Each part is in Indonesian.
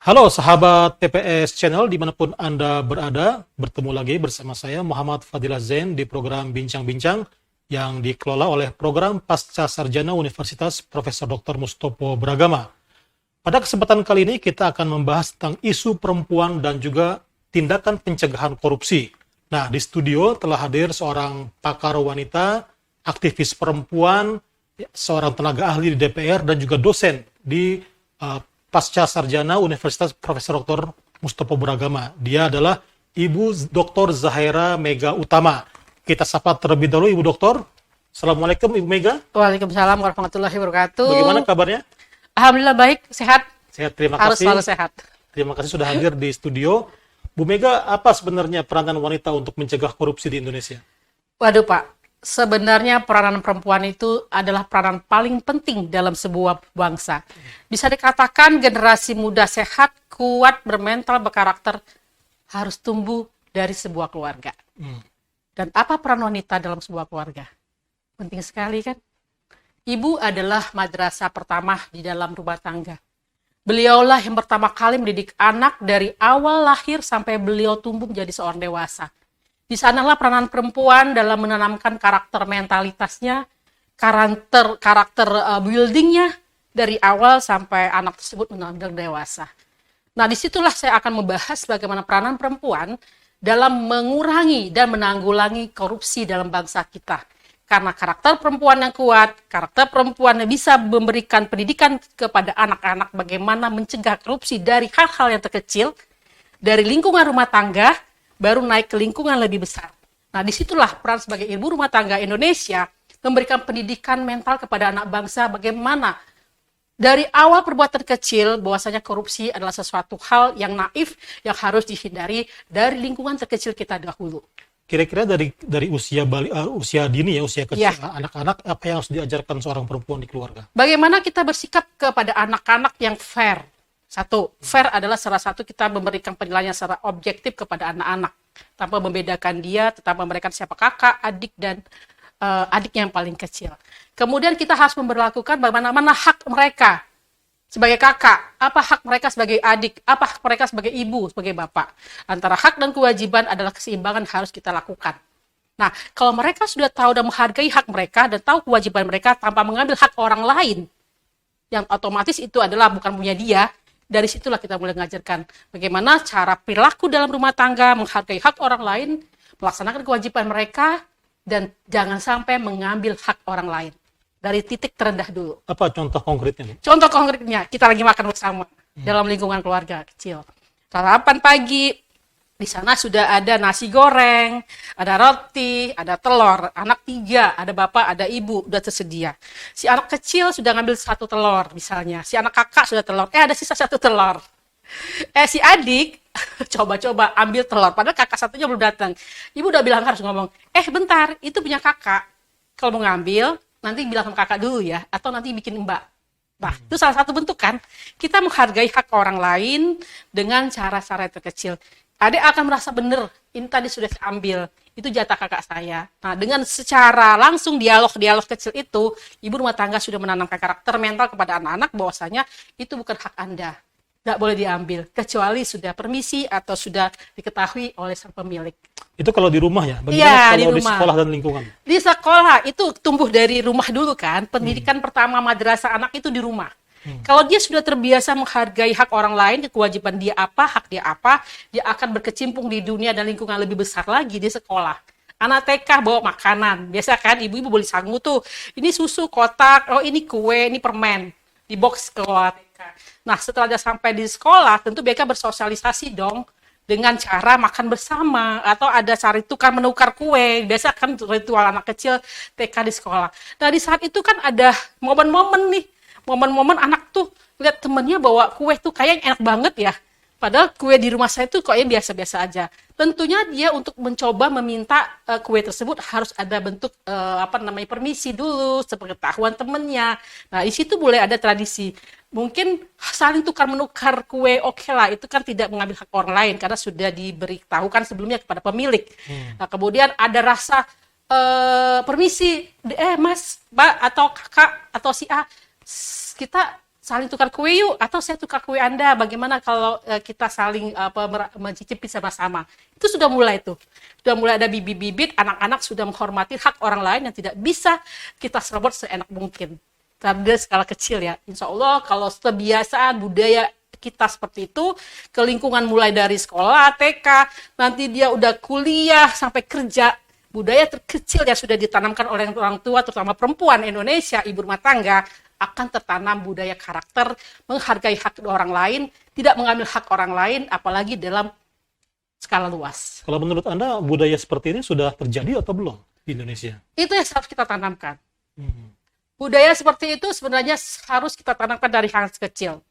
Halo sahabat TPS Channel dimanapun Anda berada, bertemu lagi bersama saya Muhammad Fadilah Zain di program Bincang-Bincang yang dikelola oleh Program Pasca Sarjana Universitas Profesor Dr. Mustopo Bragama. Pada kesempatan kali ini kita akan membahas tentang isu perempuan dan juga tindakan pencegahan korupsi. Nah, di studio telah hadir seorang pakar wanita, aktivis perempuan, seorang tenaga ahli di DPR dan juga dosen di Pasca Sarjana Universitas Profesor Dr. Mustopo Bragama. Dia adalah Ibu Dr. Zahaira Mega Utama. Kita sapa terlebih dahulu Ibu Doktor. Assalamualaikum Ibu Mega. Waalaikumsalam warahmatullahi wabarakatuh. Bagaimana kabarnya? Alhamdulillah baik, sehat. Sehat, terima Harus kasih. selalu sehat. Terima kasih sudah hadir di studio. Bu Mega, apa sebenarnya peranan wanita untuk mencegah korupsi di Indonesia? Waduh Pak, sebenarnya peranan perempuan itu adalah peranan paling penting dalam sebuah bangsa. Bisa dikatakan generasi muda sehat, kuat, bermental, berkarakter harus tumbuh dari sebuah keluarga. Dan apa peran wanita dalam sebuah keluarga? Penting sekali kan? Ibu adalah madrasah pertama di dalam rumah tangga. Beliaulah yang pertama kali mendidik anak dari awal lahir sampai beliau tumbuh menjadi seorang dewasa. Di sanalah peranan perempuan dalam menanamkan karakter mentalitasnya, karakter buildingnya dari awal sampai anak tersebut menjadi dewasa. Nah, disitulah saya akan membahas bagaimana peranan perempuan dalam mengurangi dan menanggulangi korupsi dalam bangsa kita. Karena karakter perempuan yang kuat, karakter perempuan yang bisa memberikan pendidikan kepada anak-anak bagaimana mencegah korupsi dari hal-hal yang terkecil, dari lingkungan rumah tangga, baru naik ke lingkungan lebih besar. Nah, disitulah peran sebagai ibu rumah tangga Indonesia memberikan pendidikan mental kepada anak bangsa bagaimana dari awal perbuatan kecil bahwasanya korupsi adalah sesuatu hal yang naif yang harus dihindari dari lingkungan terkecil kita dahulu. Kira-kira dari usia dini ya, usia kecil, Ya. anak-anak, apa yang harus diajarkan seorang perempuan di keluarga? Bagaimana kita bersikap kepada anak-anak yang fair? Satu, fair adalah salah satu kita memberikan penilaian secara objektif kepada anak-anak tanpa membedakan dia, tanpa memberikan siapa kakak, adik, dan adiknya yang paling kecil. Kemudian kita harus memperlakukan bagaimana hak mereka sebagai kakak, apa hak mereka sebagai adik, apa hak mereka sebagai ibu, sebagai bapak. Antara hak dan kewajiban adalah keseimbangan harus kita lakukan. Nah, kalau mereka sudah tahu dan menghargai hak mereka dan tahu kewajiban mereka tanpa mengambil hak orang lain, yang otomatis itu adalah bukan punya dia, dari situlah kita mulai mengajarkan bagaimana cara perilaku dalam rumah tangga, menghargai hak orang lain, melaksanakan kewajiban mereka, dan jangan sampai mengambil hak orang lain. Dari titik terendah dulu. Apa contoh konkretnya? Contoh konkretnya, kita lagi makan bersama dalam lingkungan keluarga kecil. Sarapan pagi, di sana sudah ada nasi goreng, ada roti, ada telur. Anak 3, ada bapak, ada ibu, udah tersedia. Si anak kecil sudah ngambil 1 telur misalnya. Si anak kakak sudah telur, ada sisa 1 telur. Si adik coba-coba ambil telur, padahal kakak satunya belum datang. Ibu udah bilang harus ngomong, bentar, itu punya kakak. Kalau mau ngambil, nanti bilang sama kakak dulu ya, atau nanti bikin mbak. Nah, itu salah satu bentuk kan, kita menghargai hak orang lain dengan cara-cara yang terkecil. Adik akan merasa benar, ini tadi sudah saya ambil, itu jatah kakak saya. Nah, dengan secara langsung dialog-dialog kecil itu, ibu rumah tangga sudah menanamkan karakter mental kepada anak-anak bahwasanya itu bukan hak Anda. Nggak boleh diambil, kecuali sudah permisi atau sudah diketahui oleh sang pemilik. Itu kalau di rumah ya? Bagaimana Iya, kalau di di rumah. sekolah dan lingkungan? Di sekolah itu tumbuh dari rumah dulu kan. Pendidikan pertama madrasah anak itu di rumah. Kalau dia sudah terbiasa menghargai hak orang lain, kewajiban dia apa, hak dia apa, dia akan berkecimpung di dunia dan lingkungan lebih besar lagi di sekolah. Anak TK bawa makanan. Biasa kan ibu-ibu boleh sangu tuh. Ini susu kotak, ini kue, ini permen. Di box ke TK. Nah, setelah dia sampai di sekolah, tentu mereka bersosialisasi dong dengan cara makan bersama atau ada cara tukar menukar kue. Biasa kan ritual anak kecil TK di sekolah. Nah, di saat itu kan ada momen-momen nih. Momen-momen anak tuh lihat temennya bawa kue tuh kayak enak banget ya. Padahal kue di rumah saya tuh kayaknya biasa-biasa aja. Tentunya dia untuk mencoba meminta kue tersebut harus ada bentuk permisi dulu, sepengetahuan temennya. Nah, di situ boleh ada tradisi. Mungkin saling tukar menukar kue, oke lah, itu kan tidak mengambil hak orang lain karena sudah diberitahukan sebelumnya kepada pemilik. Nah, kemudian ada rasa permisi, mas, mbak, atau kakak, atau si A, kita saling tukar kue yuk, atau saya tukar kue Anda, bagaimana kalau kita saling mencicipi sama-sama. Itu sudah mulai tuh. Sudah mulai ada bibit-bibit, anak-anak sudah menghormati hak orang lain yang tidak bisa kita serobot seenak mungkin. Dari skala kecil ya. Insya Allah kalau kebiasaan budaya kita seperti itu, ke lingkungan mulai dari sekolah, TK, nanti dia udah kuliah sampai kerja, budaya terkecil yang sudah ditanamkan oleh orang tua, terutama perempuan Indonesia, ibu rumah tangga, akan tertanam budaya karakter, menghargai hak orang lain, tidak mengambil hak orang lain, apalagi dalam skala luas. Kalau menurut Anda, budaya seperti ini sudah terjadi atau belum di Indonesia? Itu yang harus kita tanamkan. Budaya seperti itu sebenarnya harus kita tanamkan dari hal kecil.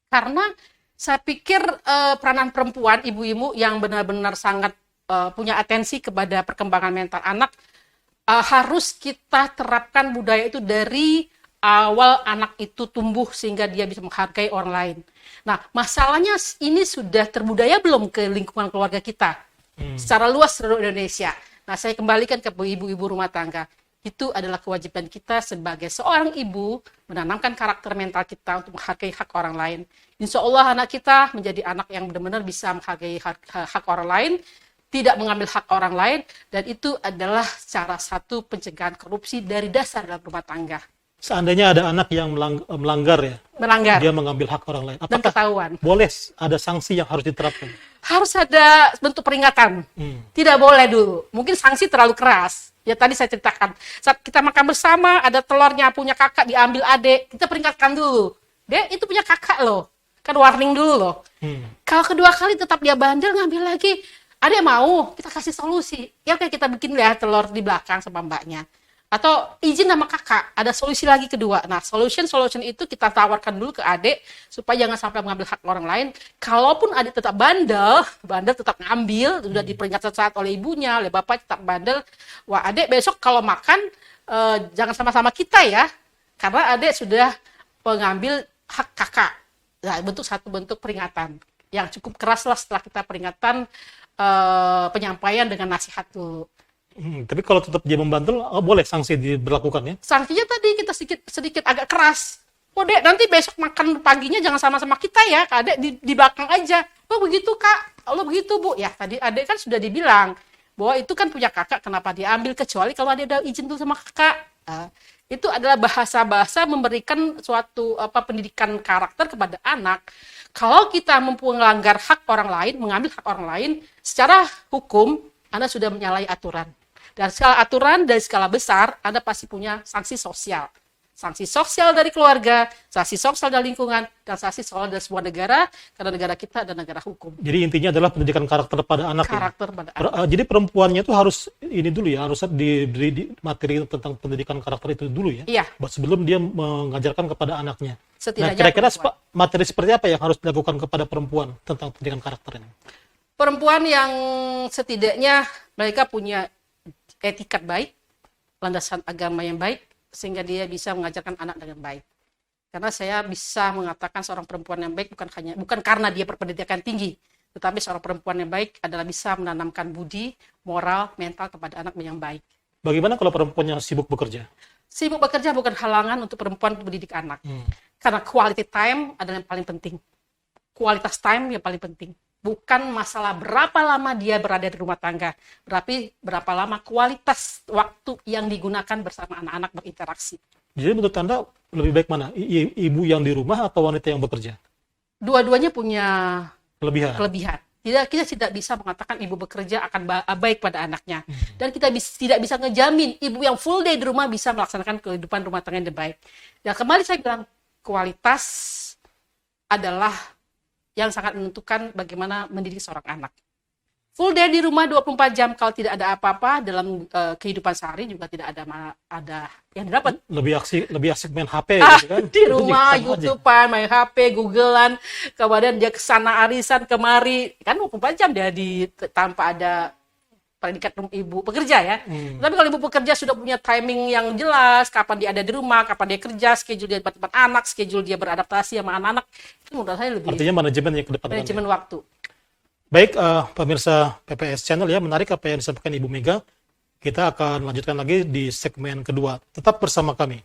Karena saya pikir peranan perempuan, ibu-ibu yang benar-benar sangat punya atensi kepada perkembangan mental anak, harus kita terapkan budaya itu dari awal anak itu tumbuh sehingga dia bisa menghargai orang lain. Nah, masalahnya ini sudah terbudaya belum ke lingkungan keluarga kita secara luas seluruh Indonesia. Nah, saya kembalikan ke ibu-ibu rumah tangga. Itu adalah kewajiban kita sebagai seorang ibu menanamkan karakter mental kita untuk menghargai hak orang lain. Insya Allah anak kita menjadi anak yang benar-benar bisa menghargai hak orang lain, tidak mengambil hak orang lain, dan itu adalah salah satu pencegahan korupsi dari dasar dalam rumah tangga. Seandainya ada anak yang melanggar ya, dia mengambil hak orang lain, dan ketahuan, boleh ada sanksi yang harus diterapkan? Harus ada bentuk peringatan. Tidak boleh dulu. Mungkin sanksi terlalu keras. Ya tadi saya ceritakan, saat kita makan bersama, ada telurnya punya kakak diambil adik, kita peringatkan dulu. Dia itu punya kakak loh, kan warning dulu loh. Kalau kedua kali tetap dia bandel ngambil lagi, adik mau, kita kasih solusi. Ya kayak kita bikin ya telur di belakang sama mbaknya. Atau izin sama kakak, ada solusi lagi kedua. Nah, solution itu kita tawarkan dulu ke adik, supaya jangan sampai mengambil hak orang lain. Kalaupun adik tetap bandel tetap ngambil, sudah diperingatkan saat oleh ibunya, oleh bapak tetap bandel. Wah, adik besok kalau makan, jangan sama-sama kita ya. Karena adik sudah mengambil hak kakak. Nah, satu bentuk peringatan. Yang cukup keras lah setelah kita peringatan, penyampaian dengan nasihat dulu. Tapi kalau tetap dia membandel, boleh sanksi diberlakukan ya? Sanksinya tadi kita sedikit agak keras. Oh dek, nanti besok makan paginya jangan sama-sama kita ya, adek di belakang aja. Oh begitu kak, oh begitu bu. Ya tadi adek kan sudah dibilang bahwa itu kan punya kakak, kenapa dia ambil, kecuali kalau adek udah izin dulu sama kakak. Itu adalah bahasa-bahasa memberikan suatu pendidikan karakter kepada anak. Kalau kita melanggar hak orang lain, mengambil hak orang lain, secara hukum Anda sudah menyalahi aturan. Dan skala aturan dari skala besar, Anda pasti punya sanksi sosial. Sanksi sosial dari keluarga, sanksi sosial dari lingkungan, dan sanksi sosial dari sebuah negara, karena negara kita adalah negara hukum. Jadi intinya adalah pendidikan karakter pada anak. Karakter pada anak. Jadi perempuannya itu harus ini dulu ya, harus diberi materi tentang pendidikan karakter itu dulu ya. Iya. Sebelum dia mengajarkan kepada anaknya. Setidaknya kira-kira materi seperti apa yang harus dilakukan kepada perempuan tentang pendidikan karakter ini? Perempuan yang setidaknya mereka punya etikat baik, landasan agama yang baik, sehingga dia bisa mengajarkan anak dengan baik. Karena saya bisa mengatakan seorang perempuan yang baik bukan karena dia berpendidikan tinggi, tetapi seorang perempuan yang baik adalah bisa menanamkan budi, moral, mental kepada anak yang baik. Bagaimana kalau perempuannya sibuk bekerja? Sibuk bekerja bukan halangan untuk perempuan mendidik anak. Karena quality time adalah yang paling penting. Kualitas time yang paling penting. Bukan masalah berapa lama dia berada di rumah tangga, tapi berapa lama kualitas waktu yang digunakan bersama anak-anak berinteraksi. Jadi menurut Anda lebih baik mana? Ibu yang di rumah atau wanita yang bekerja? Dua-duanya punya kelebihan. Kita tidak bisa mengatakan ibu bekerja akan baik pada anaknya. Dan kita tidak bisa ngejamin ibu yang full day di rumah bisa melaksanakan kehidupan rumah tangga yang baik. Dan kembali saya bilang, kualitas adalah yang sangat menentukan bagaimana mendidik seorang anak. Full day di rumah 24 jam, kalau tidak ada apa-apa dalam kehidupan sehari juga tidak ada yang didapat. Lebih asik main HP gitu kan. Di rumah YouTube-an, main HP, Google-an, kemudian dia kesana arisan kemari, kan 24 jam dia tanpa ada predikat ibu pekerja ya. Tapi kalau ibu pekerja sudah punya timing yang jelas, kapan dia ada di rumah, kapan dia kerja, schedule dia tempat anak, schedule dia beradaptasi sama anak-anak, itu menurut saya lebih. Artinya manajemen yang ke depan. Manajemen waktu. Baik, pemirsa PPS Channel ya, menarik apa yang disampaikan Ibu Mega. Kita akan lanjutkan lagi di segmen kedua. Tetap bersama kami.